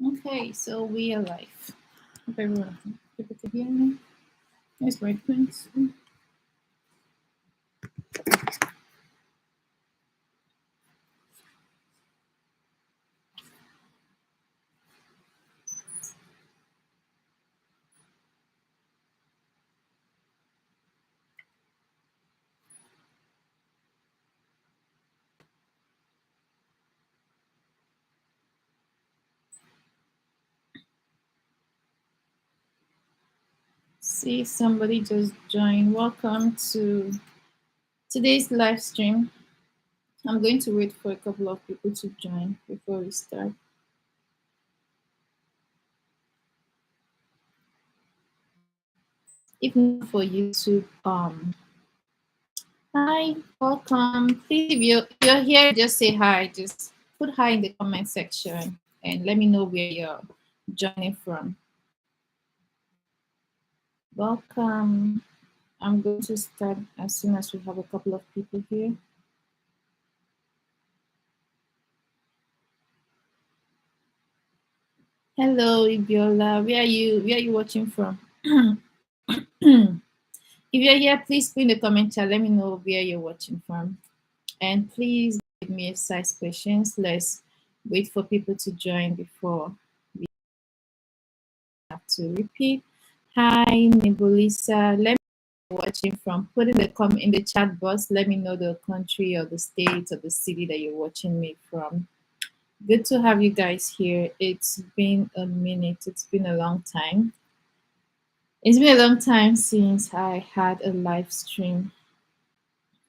Okay, so we are live. Hope everyone can hear me. Nice white prints. See, somebody just joined. Welcome to today's live stream. I'm going to wait for a couple of people to join before we start. If not for YouTube, hi, welcome. Please, if you're here, just say hi. Just put hi in the comment section and let me know where you're joining from. Welcome. I'm going to start as soon as we have a couple of people here. Hello, Ibiola. Where are you watching from? If you're here, please put in the comment chat. Let me know where you're watching from. And please give me exercise questions. Let's wait for people to join before we have to repeat. Hi, Nebulisa. Let me know where you're watching from. Put in the comment in the chat box. Let me know the country or the state or the city that you're watching me from. Good to have you guys here. It's been a minute. It's been a long time. It's been a long time since I had a live stream.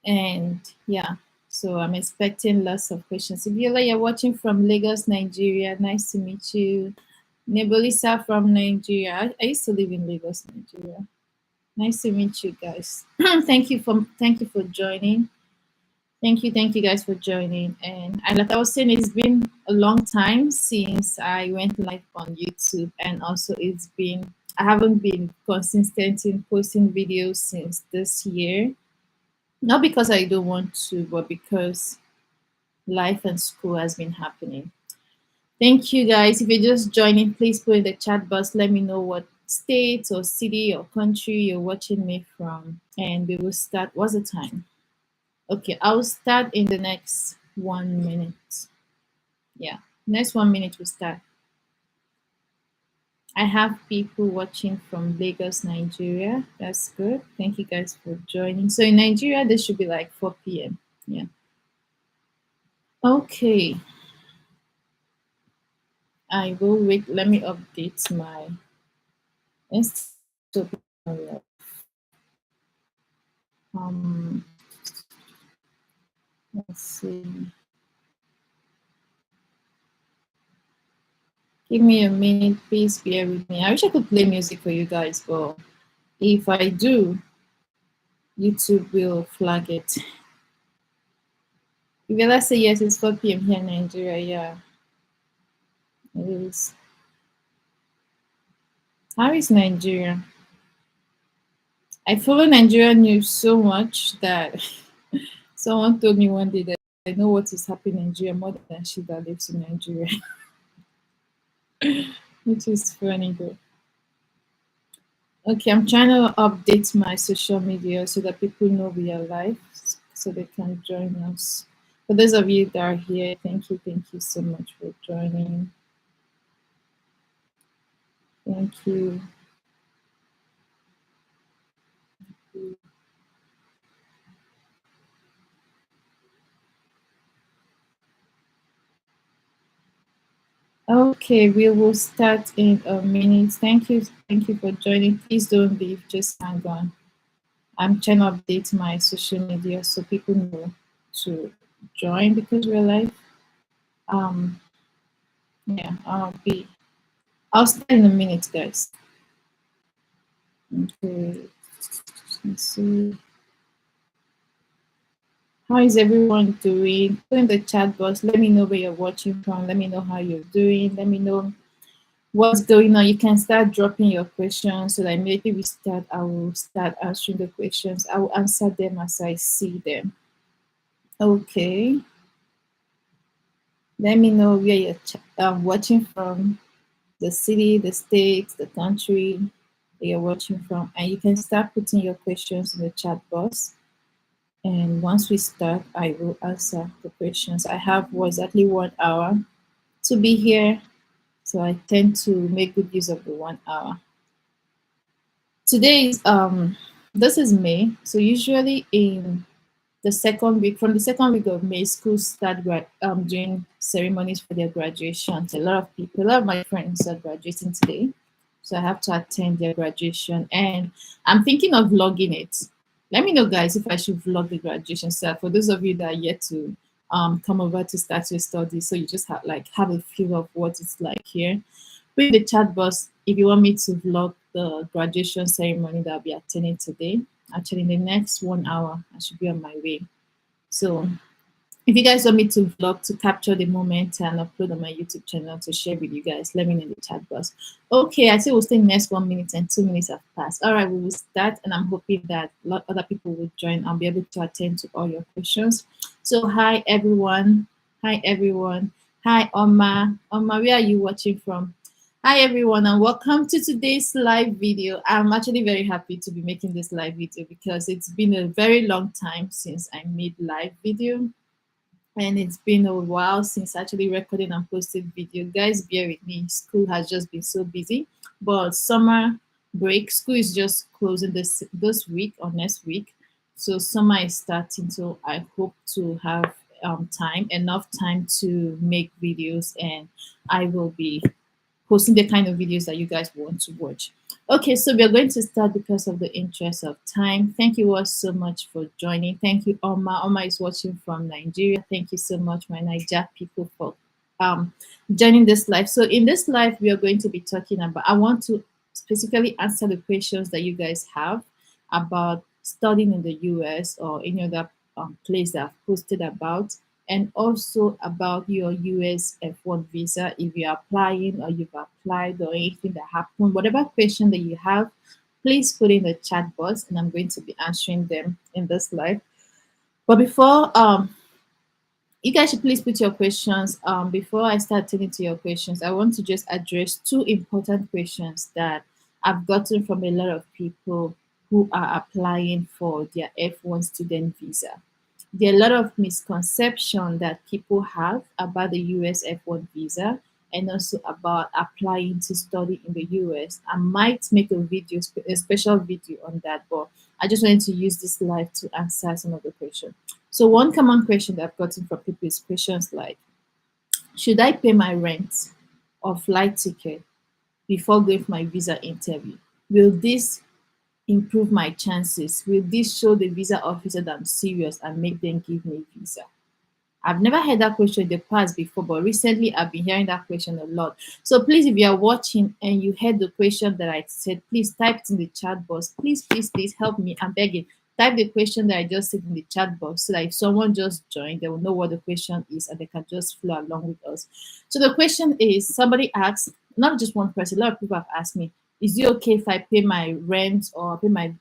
And yeah, so I'm expecting lots of questions. Ibiola, you're watching from Lagos, Nigeria. Nice to meet you. Nebulisa from Nigeria. I used to live in Lagos, Nigeria. Nice to meet you guys. thank you for joining. Thank you guys for joining. And like I was saying, it's been a long time since I went live on YouTube, and also I haven't been consistent in posting videos since this year. Not because I don't want to, but because life and school has been happening. Thank you guys. If you're just joining, please put in the chat box. Let me know what state or city or country you're watching me from, and we will start. What's the time? Okay, I'll start in the next 1 minute. Yeah, next 1 minute we'll start. I have people watching from Lagos, Nigeria. That's good. Thank you guys for joining. So in Nigeria, this should be like 4 p.m. Yeah. Okay. I will wait. Let me update my Instagram. Let's see. Give me a minute, please bear with me. I wish I could play music for you guys, but if I do, YouTube will flag it. If you let's say yes, it's 4 p.m. here in Nigeria, yeah. It is. How is Nigeria? I follow Nigerian news so much that someone told me one day that I know what is happening in Nigeria more than she that lives in Nigeria. Which is funny though. Okay, I'm trying to update my social media so that people know we are live so they can join us. For those of you that are here, thank you so much for joining. Thank you. Okay, we will start in a minute. Thank you for joining. Please don't leave, just hang on. I'm trying to update my social media so people know to join because we're live. Yeah, I'll start in a minute, guys. Okay, let's see. How is everyone doing? Put in the chat box. Let me know where you're watching from. Let me know how you're doing. Let me know what's going on. You can start dropping your questions so that immediately we start, I will start answering the questions. I will answer them as I see them. Okay. Let me know where you're watching from. the city, the state, the country that you're watching from, and you can start putting your questions in the chat box. And once we start, I will answer the questions. I have exactly 1 hour to be here, so I tend to make good use of the 1 hour. Today is this is May, so usually in the second week, from the second week of May, schools start doing ceremonies for their graduations. A lot of people, a lot of my friends are graduating today, so I have to attend their graduation, and I'm thinking of vlogging it. Let me know, guys, if I should vlog the graduation. So for those of you that are yet to come over to start your studies, so you just have a feel of what it's like here. Put in the chat box if you want me to vlog the graduation ceremony that I'll be attending today. Actually, in the next 1 hour, I should be on my way. So if you guys want me to vlog to capture the moment and upload on my YouTube channel to share with you guys, let me know in the chat box. Okay, I say we'll stay next 1 minute and 2 minutes have passed. All right, we will start, and I'm hoping that a lot other people will join. I'll be able to attend to all your questions. So hi everyone. Hi everyone. Hi Oma. Oma, where are you watching from? Hi everyone, and welcome to today's live video. I'm actually very happy to be making this live video because it's been a very long time since I made live video, and it's been a while since actually recording and posted video. Guys, bear with me. School has just been so busy, but summer break, school is just closing this week or next week, so summer is starting. So I hope to have enough time to make videos, and I will be posting the kind of videos that you guys want to watch. Okay, so we are going to start because of the interest of time. Thank you all so much for joining. Thank you, Oma. Oma is watching from Nigeria. Thank you so much, my Niger people, for um, joining this live. So in this live, we are going to be talking about, I want to specifically answer the questions that you guys have about studying in the US or any other place that I've posted about, and also about your US F1 visa, if you're applying or you've applied or anything that happened, whatever question that you have, please put in the chat box and I'm going to be answering them in this live. But before you guys should please put your questions. Before I start turning to your questions, I want to just address two important questions that I've gotten from a lot of people who are applying for their F1 student visa. There are a lot of misconception that people have about the US F1 visa and also about applying to study in the US. I might make a special video on that, but I just wanted to use this live to answer some of the questions. So one common question that I've gotten from people is questions like, should I pay my rent or flight ticket before going for my visa interview? Will this improve my chances? Will this show the visa officer that I'm serious and make them give me visa? I've never heard that question in the past before, but recently I've been hearing that question a lot. So please, if you are watching and you heard the question that I said, please type it in the chat box. Please, please, please help me. I'm begging. Type the question that I just said in the chat box so that if someone just joined, they will know what the question is and they can just flow along with us. So the question is, somebody asked, not just one person, a lot of people have asked me, is it okay if I pay my rent or pay my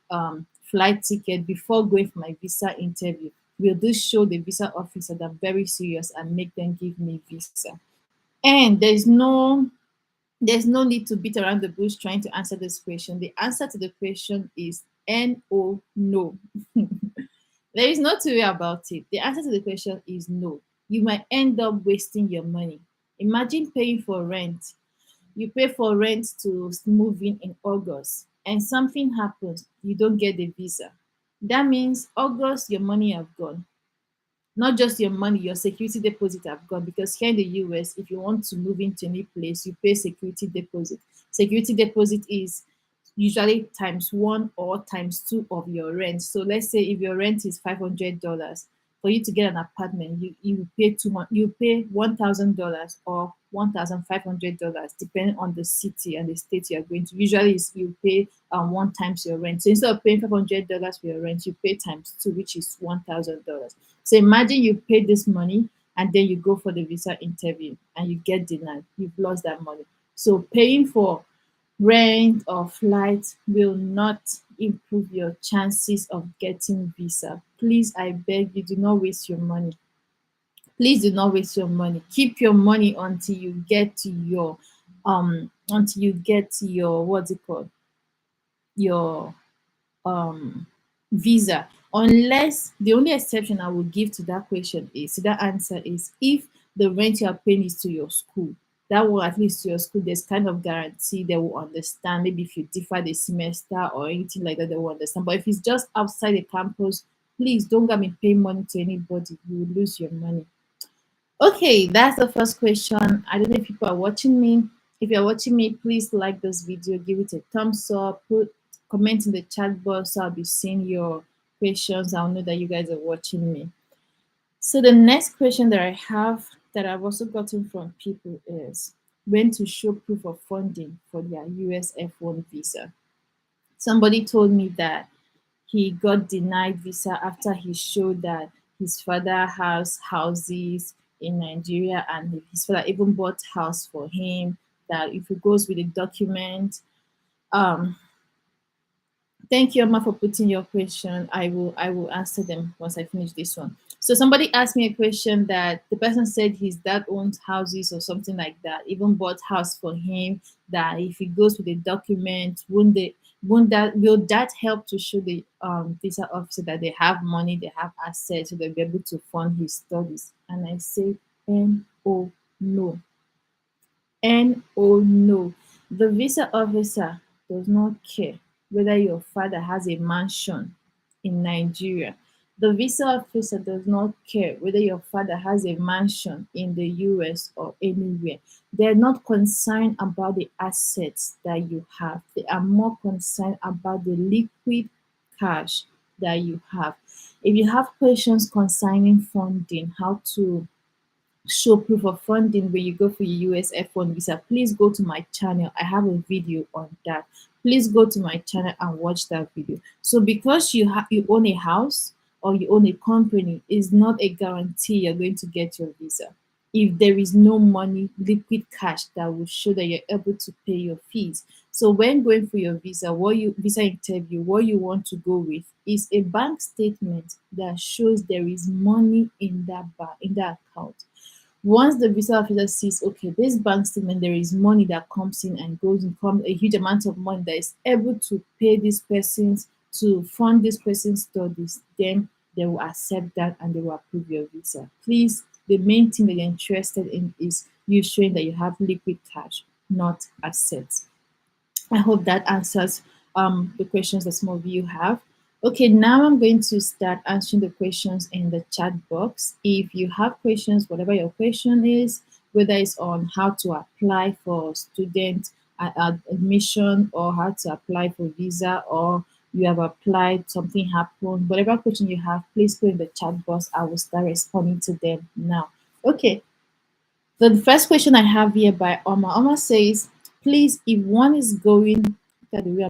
flight ticket before going for my visa interview? Will this show the visa officer that I'm very serious and make them give me visa? And there's no need to beat around the bush trying to answer this question. The answer to the question is no. There is no to worry about it. The answer to the question is no. You might end up wasting your money. Imagine paying for rent. You pay for rent to move in August, and something happens. You don't get the visa. That means August, your money have gone. Not just your money, your security deposit have gone, because here in the US, if you want to move into any place, you pay security deposit. Security deposit is usually times one or times two of your rent. So let's say if your rent is $500, for you to get an apartment, you pay you pay $1,000 or $1,500, depending on the city and the state you are going to. Usually, you pay one times your rent. So instead of paying $500 for your rent, you pay times two, which is $1,000. So imagine you pay this money and then you go for the visa interview and you get denied. You've lost that money. So paying for rent or flight will not improve your chances of getting visa. Please, I beg you, do not waste your money. Please do not waste your money. Keep your money until you get to your until you get your, what's it called, your um visa. Unless, the only exception I will give to that question is, to that answer is, if the rent you are paying is to your school. That will, at least to your school, there's kind of guarantee they will understand. Maybe if you differ the semester or anything like that, they will understand. But if it's just outside the campus, please don't get me pay money to anybody. You will lose your money. Okay, that's the first question. I don't know if people are watching me. If you're watching me, please like this video, give it a thumbs up, put comment in the chat box, so I'll be seeing your questions. I'll know that you guys are watching me. So the next question that I have, that I've also gotten from people, is when to show proof of funding for their US F1 visa. Somebody told me that he got denied visa after he showed that his father has houses in Nigeria, and his father even bought house for him. That if he goes with a document, um, thank you, Emma, for putting your question. I will answer them once I finish this one. So somebody asked me a question that the person said his dad owns houses or something like that, even bought house for him. That if he goes with a document, won't that will that help to show the visa officer that they have money, they have assets, so they'll be able to fund his studies? And I say, no, no. And oh no, the visa officer does not care whether your father has a mansion in Nigeria. The visa officer does not care whether your father has a mansion in the US or anywhere. They're not concerned about the assets that you have. They are more concerned about the liquid cash that you have. If you have questions concerning funding, how to show proof of funding when you go for your US F1 visa, please go to my channel. I have a video on that. Please go to my channel and watch that video. So because you own a house or you own a company, is not a guarantee you're going to get your visa. If there is no money, liquid cash that will show that you're able to pay your fees. So when going for your visa interview, what you want to go with is a bank statement that shows there is money in that account. Once the visa officer sees, okay, this bank statement, there is money that comes in and goes in, come a huge amount of money that is able to pay this person's, to fund this person's studies, then they will accept that and they will approve your visa. Please, the main thing that you're interested in is you showing that you have liquid cash, not assets. I hope that answers the questions that some of you have. Okay, now I'm going to start answering the questions in the chat box. If you have questions, whatever your question is, whether it's on how to apply for student admission, or how to apply for visa, or you have applied, something happened, whatever question you have, please put in the chat box. I will start responding to them now. Okay, so the first question I have here by Oma. Oma says, please, if one is going, look at the way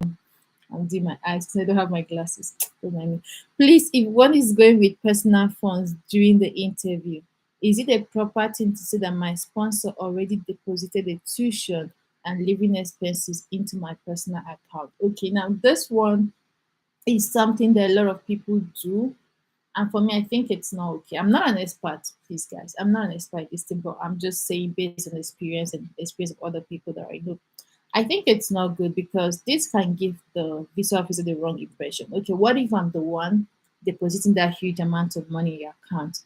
I'm doing my eyes because I don't have my glasses. Don't mind me. Please, if one is going with personal funds during the interview, is it a proper thing to say that my sponsor already deposited a tuition and living expenses into my personal account? Okay, now this one is something that a lot of people do. And for me, I think it's not okay. I'm not an expert, please, guys. I'm not an expert at this thing, but I'm just saying based on experience and experience of other people that I know. I think it's not good because this can give the visa officer the wrong impression. Okay, what if I'm the one depositing that huge amount of money in your account?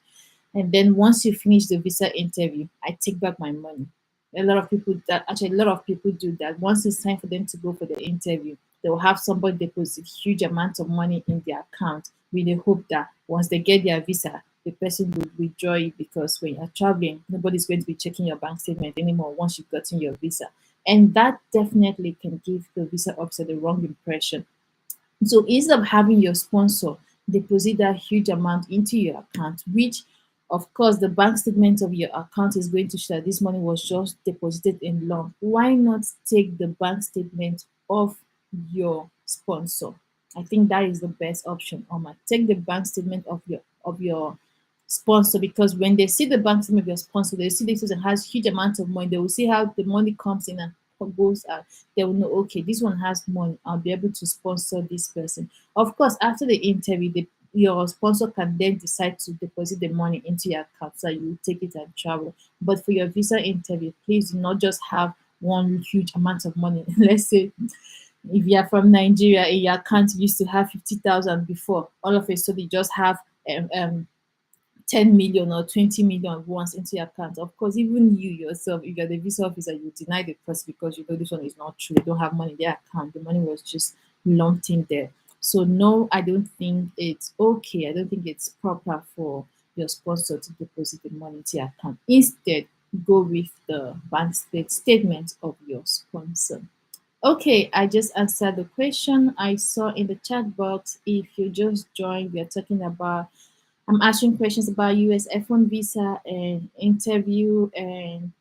And then once you finish the visa interview, I take back my money. A lot of people do that. Once it's time for them to go for the interview, they will have somebody deposit huge amounts of money in their account with the hope that once they get their visa, the person will withdraw it, because when you're traveling, nobody's going to be checking your bank statement anymore once you've gotten your visa. And that definitely can give the visa officer the wrong impression. So instead of having your sponsor deposit that huge amount into your account, which of course the bank statement of your account is going to show that this money was just deposited in lump, why not take the bank statement of your sponsor? I think that is the best option. Oma, take the bank statement of your sponsor, because when they see the bank statement of your sponsor, they see this person has huge amounts of money. They will see how the money comes in and goes out. They will know, okay, this one has money. I'll be able to sponsor this person. Of course, after the interview, your sponsor can then decide to deposit the money into your account so you take it and travel. But for your visa interview, please do not just have one huge amount of money. Let's say if you are from Nigeria and your account used to have 50,000 before, all of a sudden you just have 10 million or 20 million once into your account. Of course, even you yourself, if you're the visa officer, you deny the person because you know this one is not true. They don't have money in their account. The money was just lumped in there. So no, I don't think it's okay. I don't think it's proper for your sponsor to deposit the money into your account. Instead, go with the bank statement of your sponsor. Okay, I just answered the question I saw in the chat box. If you just joined, we are talking about I'm answering questions about US F1 visa and interview and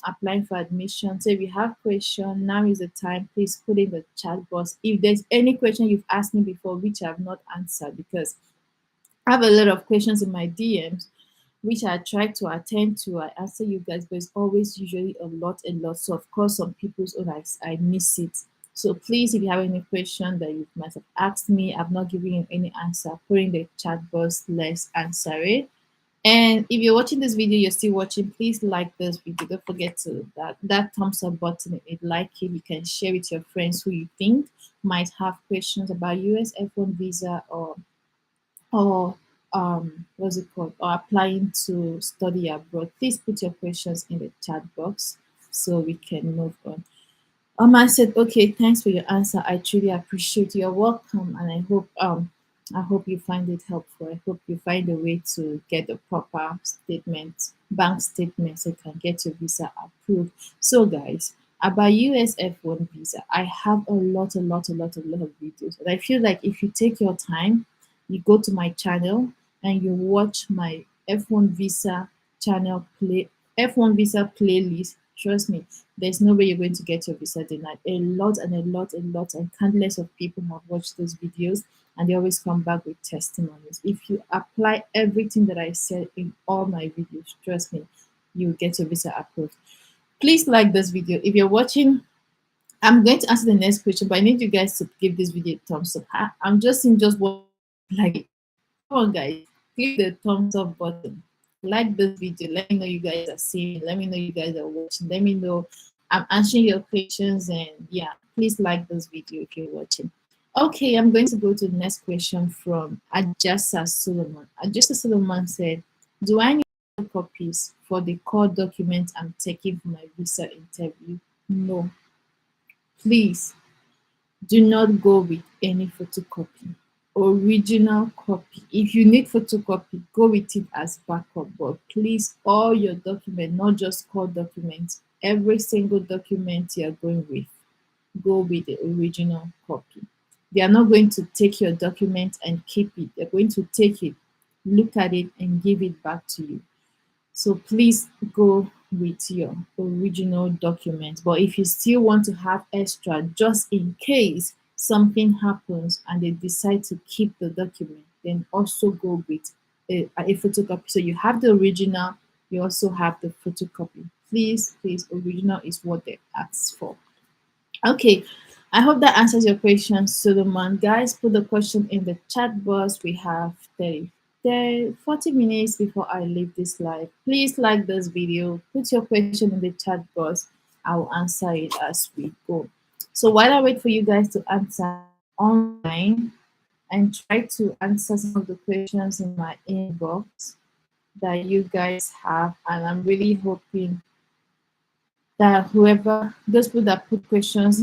applying for admission. So if you have question, now is the time. Please put in the chat box. If there's any question you've asked me before which I have not answered, because I have a lot of questions in my DMs, which I try to attend to. I answer you guys, but it's always usually a lot, a lot. So of course, some people's own I miss it. So please, if you have any question that you might have asked me, I've not given you any answer, put in the chat box, let's answer it. And if you're watching this video, you're still watching, please like this video. Don't forget to that thumbs up button. If you like it, you can share with your friends who you think might have questions about US F1 visa or what's it called, or applying to study abroad. Please put your questions in the chat box so we can move on. I said, okay, thanks for your answer. I truly appreciate your welcome, and I hope you find it helpful. I hope you find a way to get the proper statement, bank statement, so you can get your visa approved. So, guys, about US F1 visa, I have a lot of videos, and I feel like if you take your time, you go to my channel and you watch my F1 visa channel F1 visa playlist. Trust me, there's no way you're going to get your visa denied. A lot, and countless of people have watched those videos and they always come back with testimonies. If you apply everything that I said in all my videos, trust me, you'll get your visa approved. Please like this video. If you're watching, I'm going to answer the next question, but I need you guys to give this video a thumbs up. I'm just in just one like. Come on, guys, click the thumbs up button. Like this video. Let me know you guys are seeing. Let me know you guys are watching. Let me know I'm answering your questions. And yeah, please like this video if you're watching. Okay, I'm going to go to the next question from Ajasa Solomon. Ajasa Solomon said, do I need copies for the core document I'm taking for my visa interview? No. Please do not go with any photocopy. Original copy. If you need photocopy, go with it as backup. But please, all your documents, not just core documents, every single document you're going with, go with the original copy. They are not going to take your document and keep it. They're going to take it, look at it, and give it back to you. So please go with your original document. But if you still want to have extra, just in case something happens and they decide to keep the document, then also go with a photocopy. So you have the original, you also have the photocopy. Please, original is what they ask for. Okay, I hope that answers your question, Solomon. Guys, put the question in the chat box. We have 40 minutes before I leave this live. Please like this video. Put your question in the chat box. I will answer it as we go. So while I wait for you guys to answer online and try to answer some of the questions in my inbox that you guys have, and I'm really hoping that whoever, those people that put questions,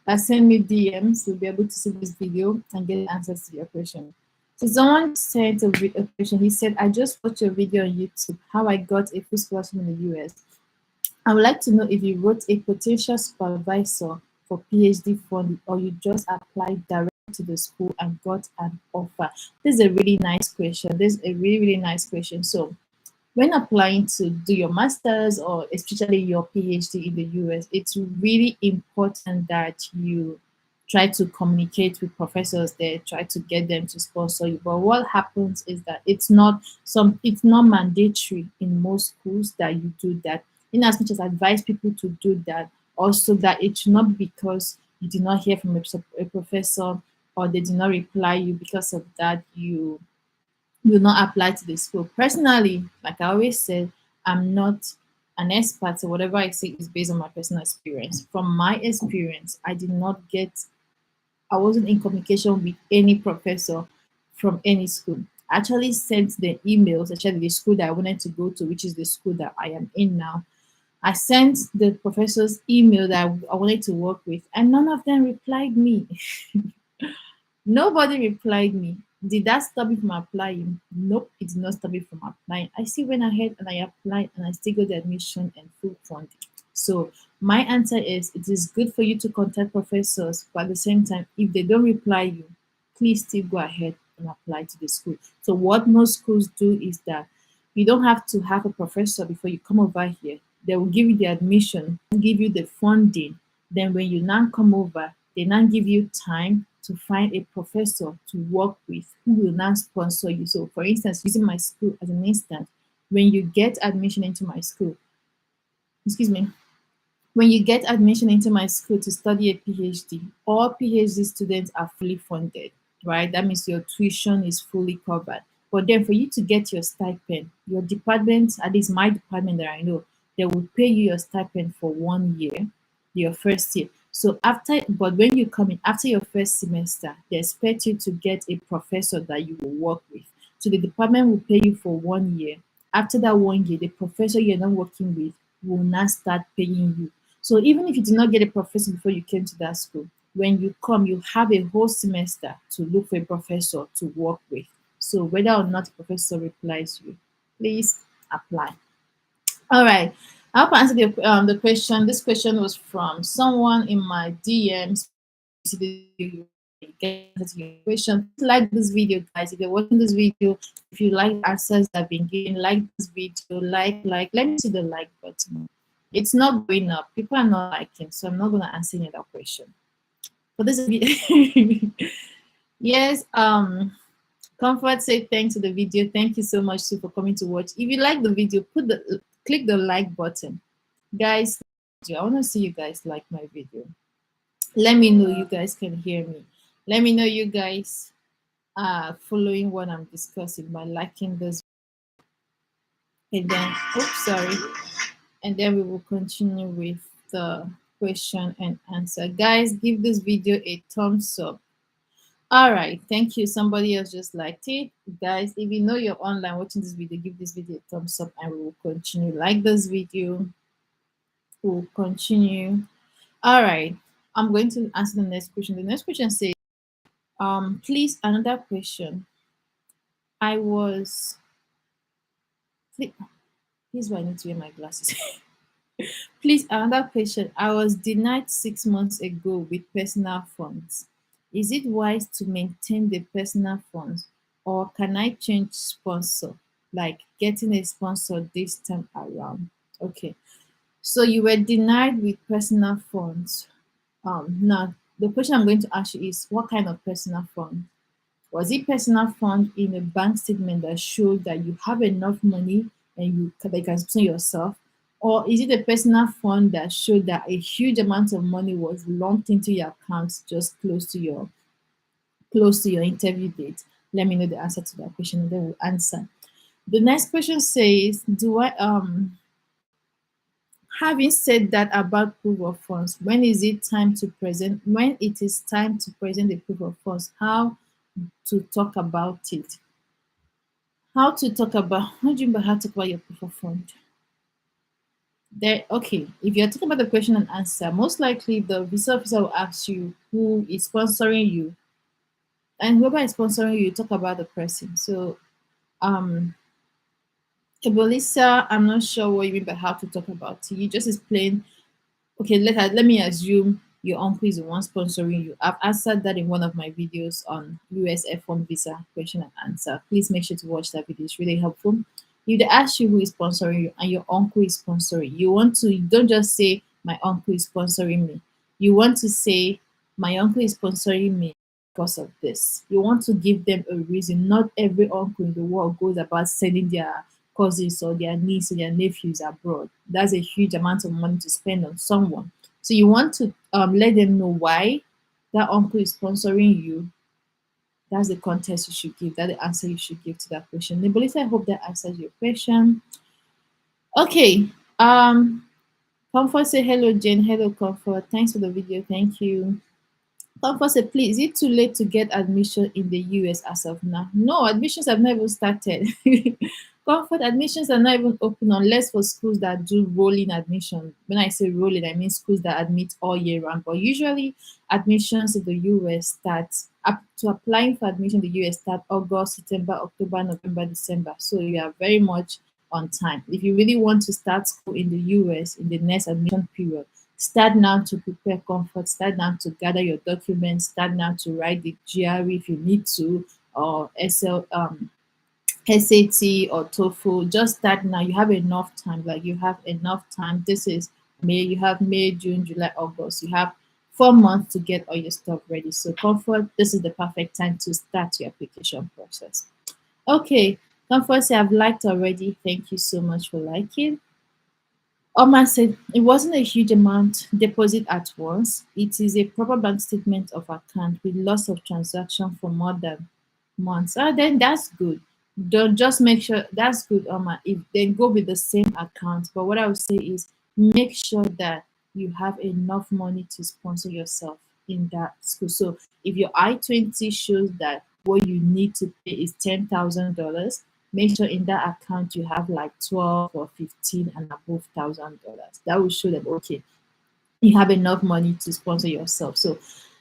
that send me DMs, will be able to see this video and get answers to your question. So someone sent a question. He said, I just watched your video on YouTube, how I got a full scholarship in the US. I would like to know if you wrote a potential supervisor for PhD funding or you just applied directly to the school and got an offer. This is a really nice question. This is a really nice question. So when applying to do your master's or especially your PhD in the US, it's really important that you try to communicate with professors there, try to get them to sponsor you. But what happens is that it's not mandatory in most schools that you do that. In as much as I advise people to do that, also that it should not be because you did not hear from a professor or they did not reply you, because of that you will not apply to the school. Personally, like I always said, I'm not an expert, so whatever I say is based on my personal experience. From my experience, I did not get, I wasn't in communication with any professor from any school. I actually sent the emails, especially the school that I wanted to go to, which is the school that I am in now. I sent the professors email that I wanted to work with, and none of them replied me. Nobody replied me. Did that stop me from applying? Nope, it did not stop me from applying. I still went ahead and I applied and I still got the admission and full funding. So my answer is it is good for you to contact professors, but at the same time, if they don't reply you, please still go ahead and apply to the school. So what most schools do is that you don't have to have a professor before you come over here. They will give you the admission, give you the funding. Then when you now come over, they now give you time to find a professor to work with who will now sponsor you. So for instance, using my school as an instance, when you get admission into my school, excuse me, when you get admission into my school to study a PhD, all PhD students are fully funded, right? That means your tuition is fully covered. But then for you to get your stipend, your department, at least my department that I know, they will pay you your stipend for 1 year, your first year. So after, but when you come in after your first semester, they expect you to get a professor that you will work with. So the department will pay you for 1 year. After that 1 year, the professor you're not working with will now start paying you. So even if you did not get a professor before you came to that school, when you come, you have a whole semester to look for a professor to work with. So whether or not a professor replies you, please apply. All right. I hope I answered the question. This question was from someone in my DMs. You get answer to your question. Please like this video, guys. If you're watching this video, if you like the answers I've been giving, like this video, like. Let me see the like button. It's not going up. People are not liking, so I'm not going to answer any other question. For this video, yes. Comfort say thanks to the video. Thank you so much, Sue, for coming to watch. If you like the video, click the like button, guys. I want to see you guys like my video. Let me know you guys can hear me. Let me know you guys are following what I'm discussing by liking this. And then, oops, sorry. And then we will continue with the question and answer. Guys, give this video a thumbs up. All right, thank you. Somebody else just liked it. Guys, if you know you're online watching this video, give this video a thumbs up and we will continue. Like this video, we'll continue. All right, I'm going to answer the next question. The next question says, please, another question. I was, here's why I need to wear my glasses. Please, another question. I was denied 6 months ago with personal funds. Is it wise to maintain the personal funds or can I change sponsor, like getting a sponsor this time around? Okay, so you were denied with personal funds. Now, the question I'm going to ask you is what kind of personal fund? Was it personal fund in a bank statement that showed that you have enough money and you can spend yourself? Or is it a personal fund that showed that a huge amount of money was lumped into your account just close to your interview date? Let me know the answer to that question and then we'll answer. The next question says, do I having said that about proof of funds, when is it time to present when it is time to present the proof of funds, how to talk about it? How to talk about How do you mean by how to talk about your proof of fund? There, okay. If you're talking about the question and answer, most likely the visa officer will ask you who is sponsoring you, and whoever is sponsoring you, talk about the person. So, um, Ebolisa, I'm not sure what you mean by how to talk about it. You just explain. Okay, let me assume your uncle is the one sponsoring you. I've answered that in one of my videos on US F1 visa question and answer. Please make sure to watch that video. It's really helpful. If they ask you who is sponsoring you and your uncle is sponsoring, you don't just say my uncle is sponsoring me. You want to say my uncle is sponsoring me because of this. You want to give them a reason. Not every uncle in the world goes about sending their cousins or their niece or their nephews abroad. That's a huge amount of money to spend on someone. So you want to let them know why that uncle is sponsoring you. That's the context you should give. That's the answer you should give to that question. Nebulisa, I hope that answers your question. Okay. Um, Comfort say hello, Jane. Hello, Comfort. Thanks for the video. Thank you. Comfort said, please, is it too late to get admission in the US as of now? No, admissions have not even started. Comfort, admissions are not even open unless for schools that do rolling admission. When I say rolling, I mean schools that admit all year round. But usually, admissions in the US start up to applying for admission in the US start August, September, October, November, December. So you are very much on time. If you really want to start school in the US in the next admission period, start now to prepare comfort, start now to gather your documents, start now to write the GRE if you need to, or SAT or TOEFL. Just start now. You have enough time. Like you have enough time. This is May. You have May, June, July, August. You have 4 months to get all your stuff ready. So comfort, this is the perfect time to start your application process. Okay, comfort say I've liked already. Thank you so much for liking. Oman said it wasn't a huge amount deposit at once. It is a proper bank statement of account with lots of transaction for more than months. Ah, then that's good. Don't just make sure that's good, Oma. If then go with the same account. But what I would say is make sure that you have enough money to sponsor yourself in that school. So if your I-20 shows that what you need to pay is $10,000, make sure in that account you have like 12 or 15 and above $1,000. That will show that okay, you have enough money to sponsor yourself. So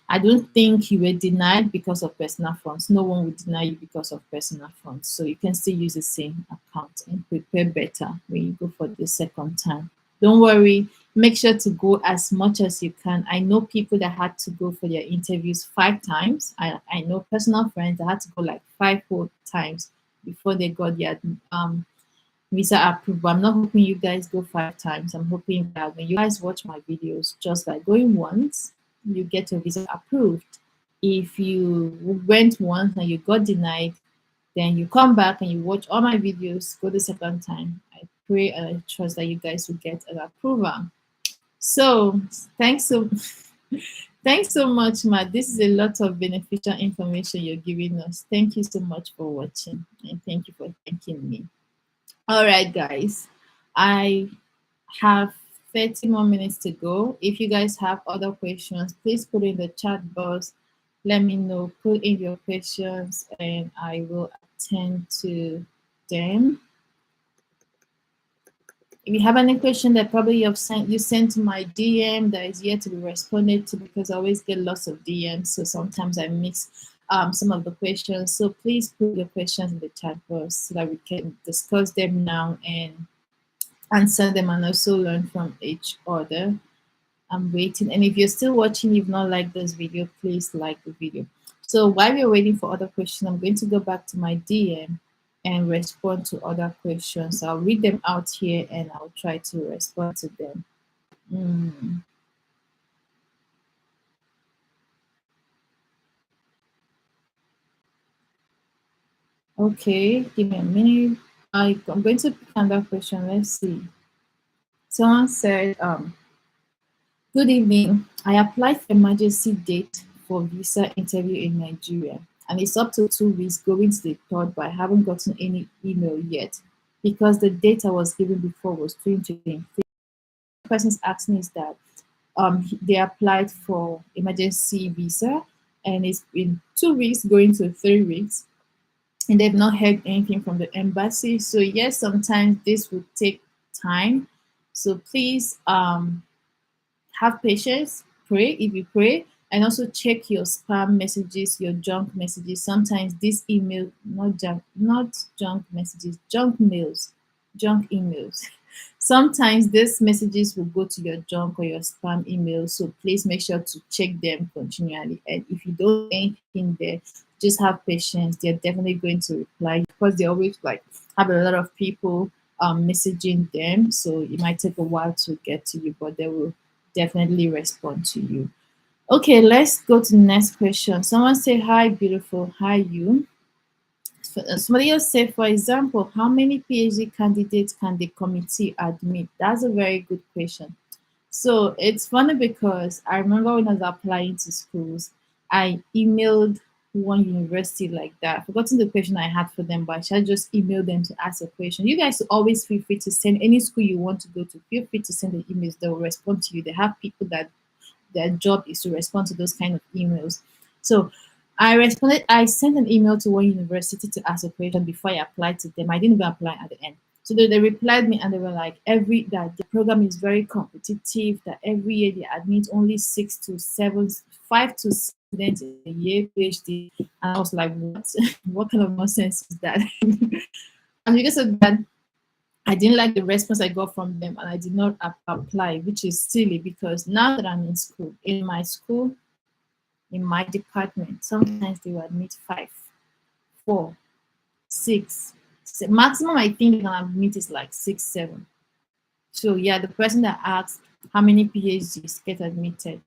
I don't think you were denied because of personal funds. No one will deny you because of personal funds. So you can still use the same account and prepare better when you go for the second time. Don't worry, make sure to go as much as you can. I know people that had to go for their interviews 5 times. I know personal friends that had to go like 5 whole times before they got their visa approved. But I'm not hoping you guys go 5 times. I'm hoping that when you guys watch my videos, just by going once, you get your visa approved. If you went once and you got denied, then you come back and you watch all my videos, go the second time. I pray and I trust that you guys will get an approval. So thanks so thanks so much, Matt. This is a lot of beneficial information you're giving us. Thank you so much for watching and thank you for thanking me. All right, guys. I have 30 more minutes to go. If you guys have other questions, please put in the chat box. Let me know. Put in your questions and I will attend to them. If you have any question that probably you sent to my DM that is yet to be responded to, because I always get lots of DMs, so sometimes I miss some of the questions. So please put your questions in the chat box so that we can discuss them now and answer them and also learn from each other. I'm waiting. And if you're still watching, you've not liked this video, please like the video. So while we're waiting for other questions, I'm going to go back to my DM and respond to other questions. I'll read them out here and I'll try to respond to them. Okay, give me a minute. I'm going to pick another question. Let's see. Someone said, good evening. I applied for emergency date for visa interview in Nigeria, and it's up to 2 weeks going to the third, but I haven't gotten any email yet because the date I was given before was 2023. The person's asking is that they applied for emergency visa, and it's been 2 weeks going to 3 weeks, and they've not heard anything from the embassy. So yes, sometimes this will take time. So please have patience, pray if you pray, and also check your spam messages, your junk messages. Sometimes this email, not junk messages, junk mails, junk emails. Sometimes these messages will go to your junk or your spam email. So please make sure to check them continually. And if you don't see anything there, just have patience. They're definitely going to reply because they always like have a lot of people messaging them. So it might take a while to get to you, but they will definitely respond to you. Okay, let's go to the next question. Someone say, hi, beautiful. Hi, you. Somebody else say, for example, how many PhD candidates can the committee admit? That's a very good question. So it's funny because I remember when I was applying to schools, I emailed one university like that. I've forgotten the question I had for them, but I shall just email them to ask a question. You guys always feel free to send any school you want to go to. Feel free to send the emails. They will respond to you. They have people that their job is to respond to those kind of emails. So I responded. I sent an email to one university to ask a question before I applied to them. I didn't even apply at the end. So they replied me and they were like, every that the program is very competitive. That every year they admit only 6 to 7, 5 to 6 students in a year PhD. And I was like, what? What kind of nonsense is that? And because of that, I didn't like the response I got from them, and I did not apply, which is silly because now that I'm in school, in my department, sometimes they will admit 5, 4, 6. Maximum I think they can admit is like 6, 7. So yeah, the person that asked how many PhDs get admitted,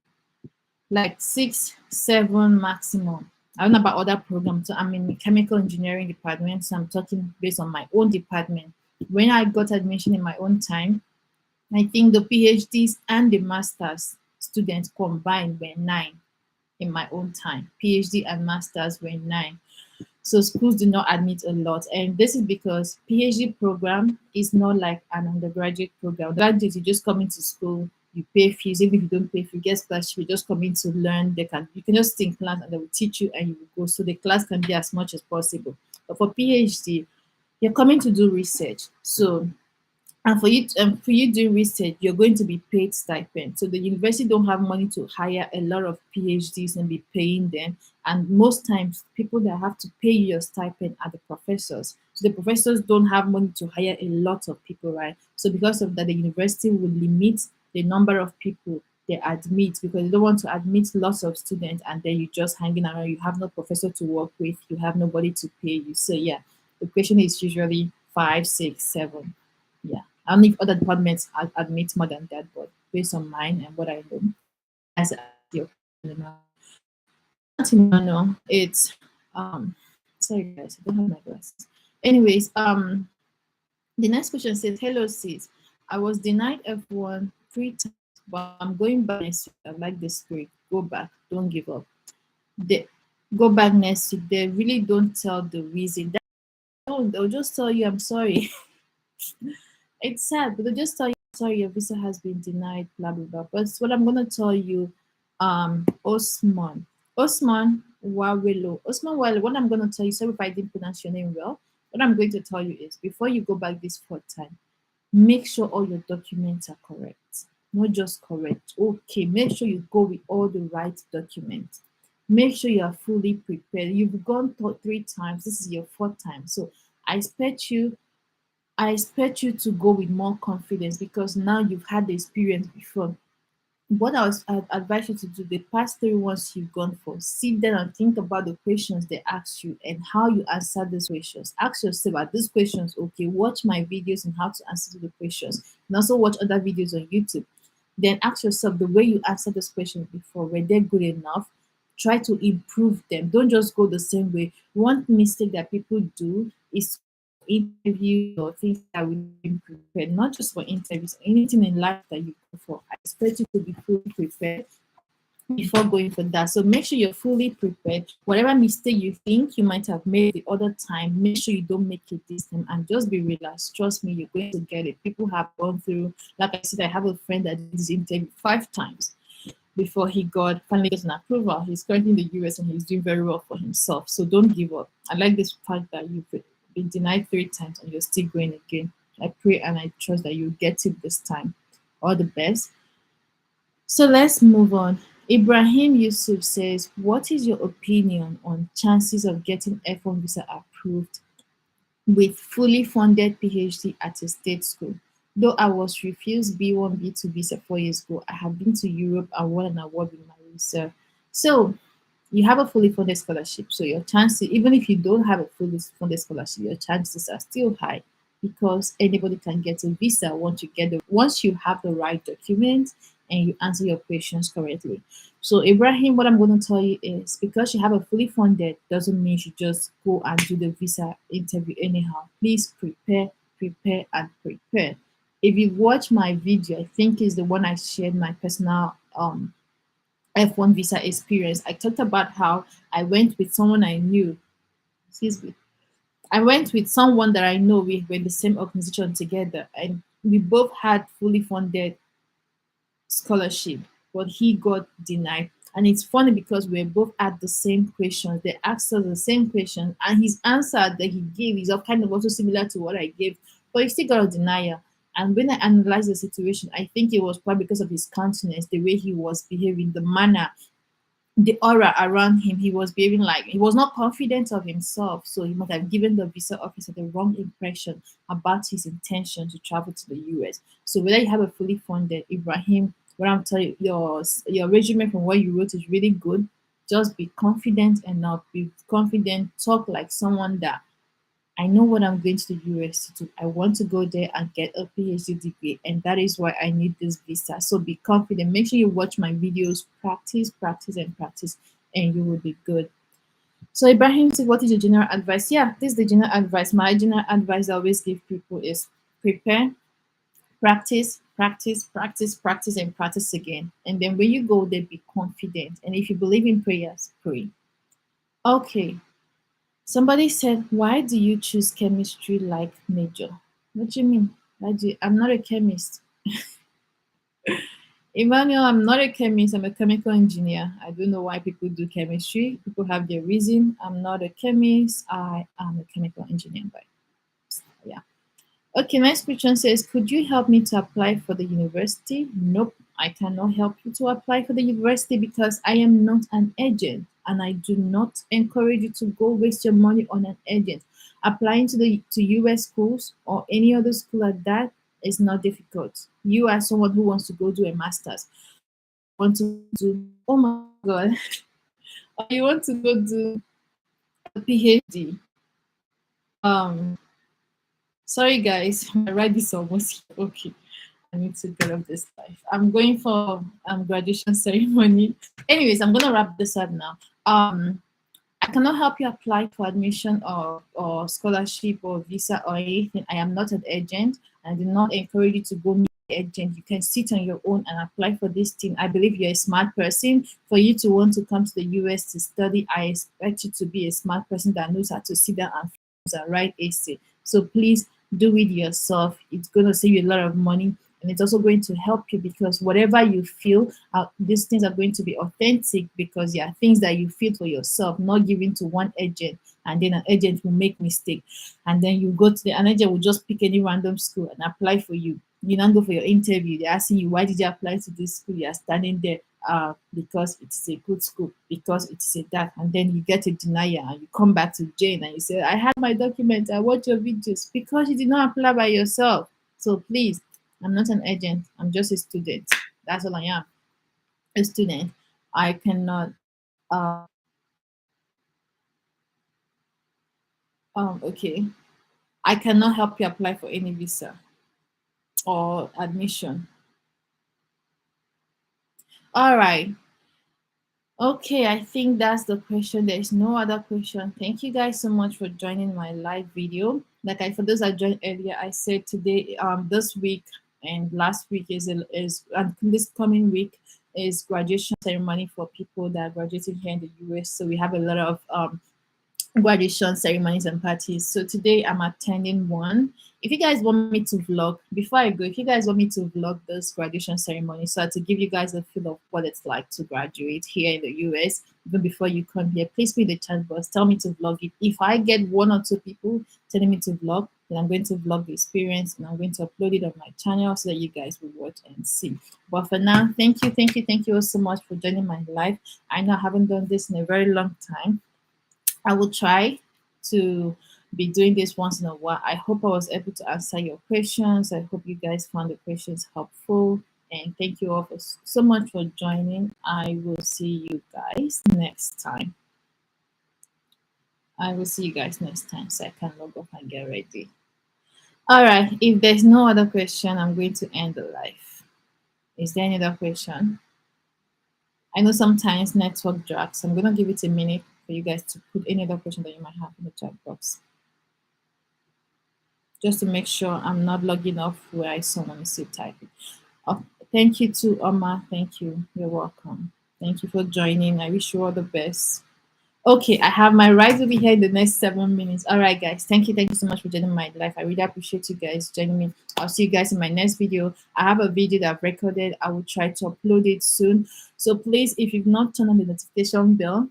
like 6, 7 maximum. I don't know about other programs. So I'm in the chemical engineering department, so I'm talking based on my own department. When I got admission in my own time, I think the PhDs and the masters students combined were 9 in my own time. PhD and masters were 9. So schools do not admit a lot. And this is because PhD program is not like an undergraduate program. Graduates, you just come into school, you pay fees. Even if you don't pay fees, you get scholarship, you just come in to learn. You can just stay in class and they will teach you and you will go. So the class can be as much as possible. But for PhD, you're coming to do research. So and for you doing research, you're going to be paid stipend. So the university don't have money to hire a lot of PhDs and be paying them. And most times, people that have to pay you your stipend are the professors. So the professors don't have money to hire a lot of people, right? So because of that, the university will limit the number of people they admit because they don't want to admit lots of students and then you just hanging around. You have no professor to work with. You have nobody to pay you. So yeah, the question is usually 5, 6, 7. Yeah. I don't know if other departments admit more than that, but based on mine and what I know, as your no, it's sorry guys, I don't have my glasses. Anyways, the next question says, hello sis. I was denied F1 3 times, but I'm going back next week. I like the spirit. Go back. Don't give up. They go back next week. They really don't tell the reason. They'll just tell you I'm sorry. It's sad, but they'll just tell you sorry, your visa has been denied, blah blah blah. But what I'm gonna tell you, Osman Wawelo. Osman Wawelo, what I'm gonna tell you, sorry if I didn't pronounce your name well. What I'm going to tell you is before you go back this 4th time, make sure all your documents are correct. Not just correct. Okay, make sure you go with all the right documents. Make sure you are fully prepared. You've gone 3 times. This is your 4th time. So I expect you I expect you to go with more confidence because now you've had the experience before. What I'd advise you to do the past 3 ones you've gone for, sit down and think about the questions they ask you and how you answer these questions. Ask yourself, are these questions okay? Watch my videos on how to answer the questions and also watch other videos on YouTube. Then ask yourself the way you answered those questions before, were they good enough? Try to improve them. Don't just go the same way. One mistake that people do is interviews or things that we been prepared, not just for interviews, anything in life that you go for. I expect you to be fully prepared before going for that. So make sure you're fully prepared. Whatever mistake you think you might have made the other time, make sure you don't make it this time and just be relaxed. Trust me, you're going to get it. People have gone through, like I said, I have a friend that did this interview 5 times before he finally got an approval. He's currently in the US and he's doing very well for himself. So don't give up. I like this fact that you've been denied 3 times and you're still going again. I pray and I trust that you get it this time. All the best. So let's move on. Ibrahim Yusuf says, what is your opinion on chances of getting F1 visa approved with fully funded PhD at a state school? Though I was refused B1, B2 visa 4 years ago, I have been to Europe and won an award with my research. So you have a fully funded scholarship. So your chances, even if you don't have a fully funded scholarship, your chances are still high because anybody can get a visa once you have the right documents and you answer your questions correctly. So Ibrahim, what I'm going to tell you is because you have a fully funded doesn't mean you just go and do the visa interview anyhow. Please prepare, prepare, and prepare. If you watch my video, I think is the one I shared my personal F1 visa experience. I talked about how I went with someone I knew. Excuse me. I went with someone that I know. We were in the same organization together, and we both had fully funded scholarship, but he got denied. And it's funny because we both had the same questions. They asked us the same question, and his answer that he gave is kind of also similar to what I gave, but he still got a denial. And when I analyzed the situation, I think it was probably because of his countenance, the way he was behaving, the manner, the aura around him. He was behaving like he was not confident of himself, so he might have given the visa officer the wrong impression about his intention to travel to the US. So whether you have a fully funded Ibrahim, what I'm telling you, your resume from what you wrote is really good. Just be confident enough, be confident, talk like someone that I know what I'm going to the US to do. I want to go there and get a PhD degree, and that is why I need this visa. So be confident. Make sure you watch my videos, practice, practice, and practice, and you will be good. So Ibrahim said, "What is your general advice?" Yeah, this is the general advice. My general advice I always give people is prepare, practice, practice, practice, practice, and practice again. And then when you go there, be confident. And if you believe in prayers, pray. Okay, somebody said, "Why do you choose chemistry like major?" What do you mean? I'm not a chemist. Emmanuel, I'm not a chemist. I'm a chemical engineer. I don't know why people do chemistry. People have their reason. I'm not a chemist. I am a chemical engineer. But yeah. Okay, next question says, "Could you help me to apply for the university?" Nope, I cannot help you to apply for the university because I am not an agent, and I do not encourage you to go waste your money on an agent. Applying to US schools or any other school like that is not difficult. You are someone who wants to go do a master's, want to do, oh my god, or you want to go do a PhD. Um, Sorry guys, my ride is almost here. Okay. I need to get off this life. I'm going for graduation ceremony. Anyways, I'm gonna wrap this up now. I cannot help you apply for admission or scholarship or visa or anything. I am not an agent. I do not encourage you to go meet an agent. You can sit on your own and apply for this thing. I believe you're a smart person. For you to want to come to the US to study, I expect you to be a smart person that knows how to sit down and write essay. So please do it yourself. It's going to save you a lot of money, and it's also going to help you because whatever you feel, these things are going to be authentic because they are things that you feel for yourself, not given to one agent, and then an agent will make mistake, and then you go to an agent will just pick any random school and apply for you. You don't go for your interview. They're asking you, why did you apply to this school? You're standing there, because it's a good school, because it's a that, and then you get a denial and you come back to Jane and you say, I had my documents, I watch your videos, because you did not apply by yourself. So please, I'm not an agent, I'm just a student. That's all I am, a student. I cannot, uh, okay, I cannot help you apply for any visa or admission. All right. Okay, I think that's the question. There is no other question. Thank you guys so much for joining my live video. Like for those that joined earlier, I said today, this week and last week is and this coming week is graduation ceremony for people that are graduating here in the US. So we have a lot of graduation ceremonies and parties. So today I'm attending one. If you guys want me to vlog, before I go, if you guys want me to vlog this graduation ceremony, so to give you guys a feel of what it's like to graduate here in the US, even before you come here, please be in the chat box. Tell me to vlog it. If I get one or two people telling me to vlog, then I'm going to vlog the experience and I'm going to upload it on my channel so that you guys will watch and see. But for now, thank you all so much for joining my live. I know I haven't done this in a very long time. I will try to be doing this once in a while. I hope I was able to answer your questions. I hope you guys found the questions helpful. And thank you all so much for joining. I will see you guys next time. I will see you guys next time so I can log off and get ready. All right. If there's no other question, I'm going to end the live. Is there any other question? I know sometimes network drags. I'm going to give it a minute for you guys to put any other question that you might have in the chat box, just to make sure I'm not logging off where I saw when you see typing. Oh, thank you to Oma. Thank you. You're welcome. Thank you for joining. I wish you all the best. Okay, I have my ride will be here in the next 7 minutes. All right, guys. Thank you. Thank you so much for joining my life. I really appreciate you guys joining me. I'll see you guys in my next video. I have a video that I've recorded. I will try to upload it soon. So please, if you've not turned on the notification bell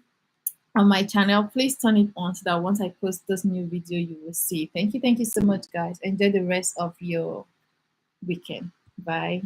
on my channel, please turn it on so that once I post this new video, you will see. Thank you. Thank you so much, guys. Enjoy the rest of your weekend. Bye.